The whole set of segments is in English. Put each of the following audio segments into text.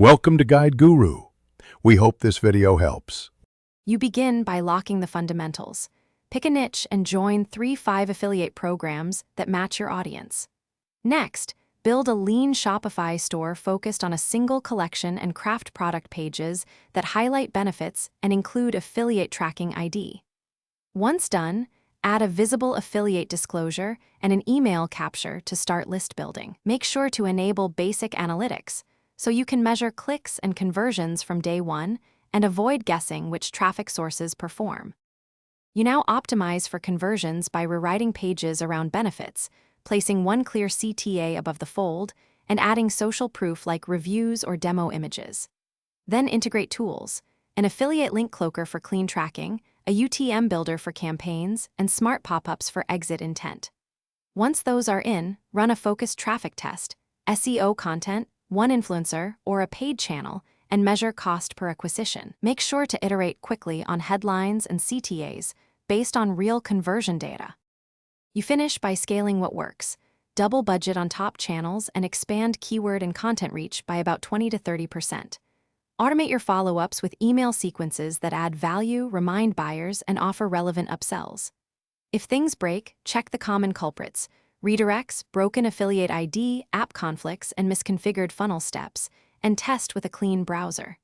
Welcome to Guide Guru. We hope this video helps. You begin by locking the fundamentals. Pick a niche and join 3-5 affiliate programs that match your audience. Next, build a lean Shopify store focused on a single collection and craft product pages that highlight benefits and include affiliate tracking ID. Once done, add a visible affiliate disclosure and an email capture to start list building. Make sure to enable basic analytics so you can measure clicks and conversions from day one and avoid guessing which traffic sources perform. You now optimize for conversions by rewriting pages around benefits, placing one clear CTA above the fold, and adding social proof like reviews or demo images. Then integrate tools, an affiliate link cloaker for clean tracking, a UTM builder for campaigns, and smart pop-ups for exit intent. Once those are in, run a focused traffic test, SEO content, one influencer, or a paid channel, and measure cost per acquisition. Make sure to iterate quickly on headlines and CTAs based on real conversion data. You finish by scaling what works, double budget on top channels, and expand keyword and content reach by about 20 to 30%. Automate your follow-ups with email sequences that add value, remind buyers, and offer relevant upsells. If things break, check the common culprits: redirects, broken affiliate ID, app conflicts, and misconfigured funnel steps, and test with a clean browser.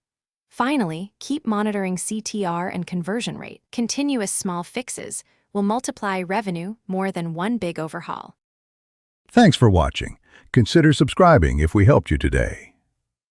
Finally, keep monitoring CTR and conversion rate. Continuous small fixes will multiply revenue more than one big overhaul. Thanks for watching. Consider subscribing if we helped you today.